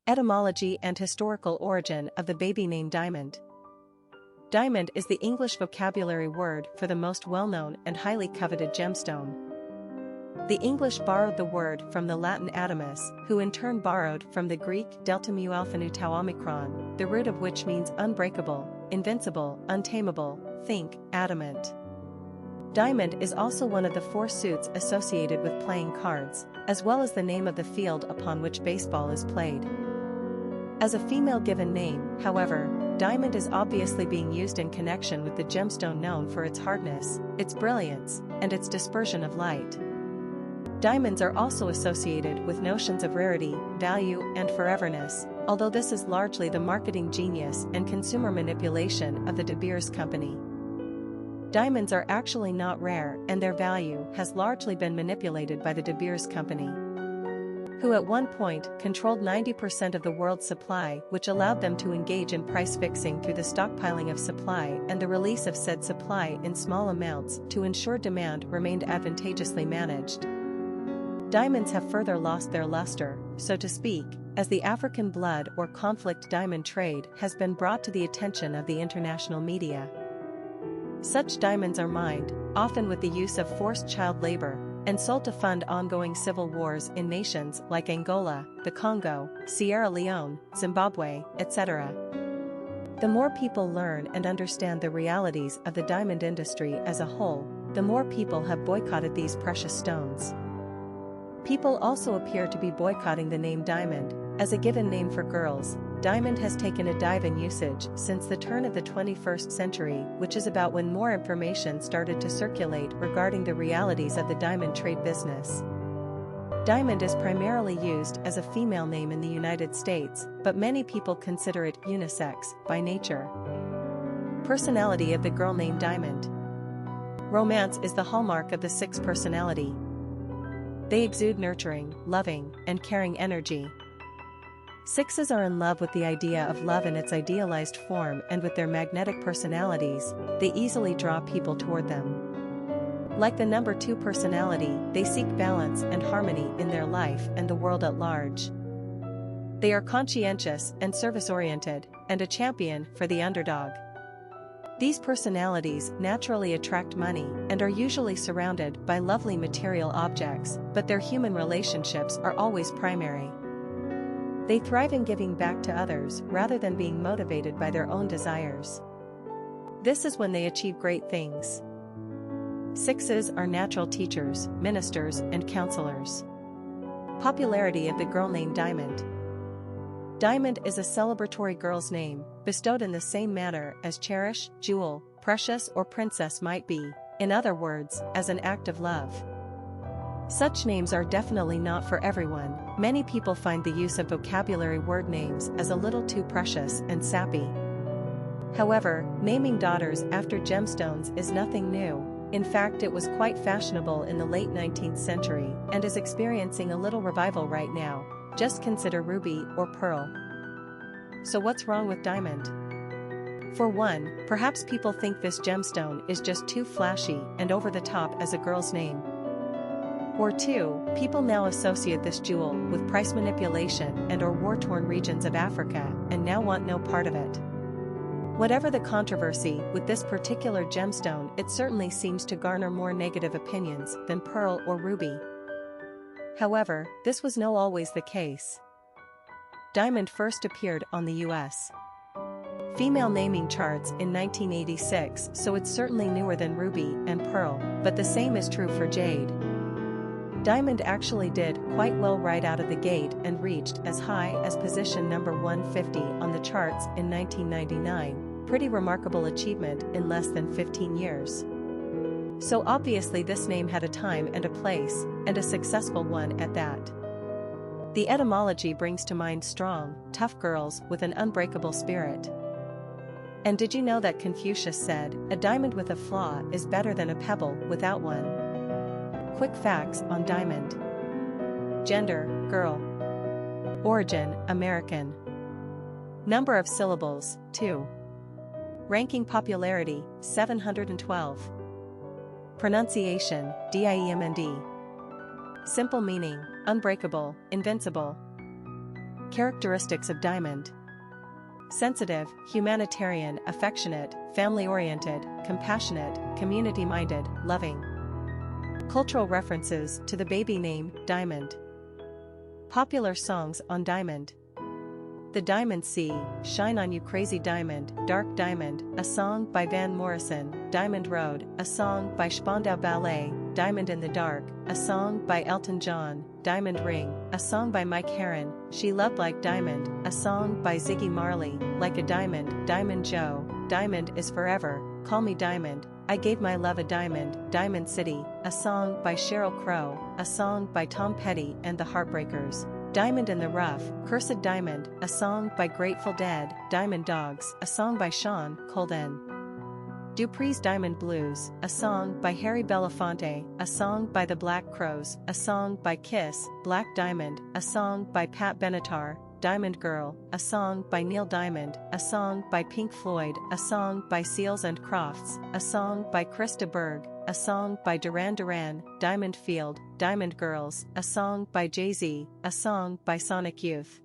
Etymology and historical origin of the baby name diamond. Diamond is the English vocabulary word for the most well-known and highly coveted gemstone. The English borrowed the word from the Latin adamas, who in turn borrowed from the Greek delta mu alpha nu tau omicron, the root of which means unbreakable, invincible, untamable, think, adamant. Diamond is also one of the 4 suits associated with playing cards, as well as the name of the field upon which baseball is played. As a female given name, however, diamond is obviously being used in connection with the gemstone known for its hardness, its brilliance, and its dispersion of light. Diamonds are also associated with notions of rarity, value, and foreverness, although this is largely the marketing genius and consumer manipulation of the De Beers Company. Diamonds are actually not rare, and their value has largely been manipulated by the De Beers Company, who at one point controlled 90% of the world's supply, which allowed them to engage in price fixing through the stockpiling of supply and the release of said supply in small amounts to ensure demand remained advantageously managed. Diamonds have further lost their luster, so to speak, as the African blood or conflict diamond trade has been brought to the attention of the international media. Such diamonds are mined, often with the use of forced child labor, and sold to fund ongoing civil wars in nations like Angola, the Congo, Sierra Leone, Zimbabwe, etc. The more people learn and understand the realities of the diamond industry as a whole, the more people have boycotted these precious stones. People also appear to be boycotting the name diamond, as a given name for girls. Diamond has taken a dive in usage since the turn of the 21st century, which is about when more information started to circulate regarding the realities of the diamond trade business. Diamond is primarily used as a female name in the United States, but many people consider it unisex by nature. Personality of the girl named Diamond. Romance is the hallmark of the 6 personality. They exude nurturing, loving, and caring energy. 6s are in love with the idea of love in its idealized form, and with their magnetic personalities, they easily draw people toward them. Like the number 2 personality, they seek balance and harmony in their life and the world at large. They are conscientious and service-oriented, and a champion for the underdog. These personalities naturally attract money and are usually surrounded by lovely material objects, but their human relationships are always primary. They thrive in giving back to others rather than being motivated by their own desires. This is when they achieve great things. 6s are natural teachers, ministers, and counselors. Popularity of the girl named Diamond. Diamond is a celebratory girl's name, bestowed in the same manner as cherish, jewel, precious, or princess might be, in other words, as an act of love. Such names are definitely not for everyone. Many people find the use of vocabulary word names as a little too precious and sappy. However, naming daughters after gemstones is nothing new. In fact, it was quite fashionable in the late 19th century and is experiencing a little revival right now. Just consider ruby or pearl. So what's wrong with diamond? For one, perhaps people think this gemstone is just too flashy and over the top as a girl's name. Or 2, people now associate this jewel with price manipulation and/or war-torn regions of Africa and now want no part of it. Whatever the controversy with this particular gemstone, it certainly seems to garner more negative opinions than pearl or ruby. However, this was not always the case. Diamond first appeared on the U.S. female naming charts in 1986, so it's certainly newer than ruby and pearl, but the same is true for jade. Diamond actually did quite well right out of the gate and reached as high as position number 150 on the charts in 1999, pretty remarkable achievement in less than 15 years. So obviously this name had a time and a place, and a successful one at that. The etymology brings to mind strong, tough girls with an unbreakable spirit. And did you know that Confucius said, "A diamond with a flaw is better than a pebble without one"? Quick facts on diamond. Gender, girl. Origin, American. Number of syllables, 2. Ranking popularity, 712. Pronunciation, diamond. Simple meaning, unbreakable, invincible. Characteristics of diamond: sensitive, humanitarian, affectionate, family-oriented, compassionate, community-minded, loving. Cultural references to the baby name, Diamond. Popular songs on Diamond. The Diamond Sea, Shine On You Crazy Diamond, Dark Diamond, a song by Van Morrison. Diamond Road, a song by Spandau Ballet. Diamond in the Dark, a song by Elton John. Diamond Ring, a song by Mike Herron. She Loved Like Diamond, a song by Ziggy Marley. Like a Diamond, Diamond Joe, Diamond is Forever, Call Me Diamond, I Gave My Love a Diamond. Diamond City, a song by Sheryl Crow, a song by Tom Petty and the Heartbreakers. Diamond in the Rough, Cursed Diamond, a song by Grateful Dead. Diamond Dogs, a song by Sean Colden. Dupree's Diamond Blues, a song by Harry Belafonte, a song by the Black Crowes, a song by Kiss. Black Diamond, a song by Pat Benatar. Diamond Girl, a song by Neil Diamond, a song by Pink Floyd, a song by Seals and Crofts, a song by Krista Berg, a song by Duran Duran. Diamond Field, Diamond Girls, a song by Jay-Z, a song by Sonic Youth.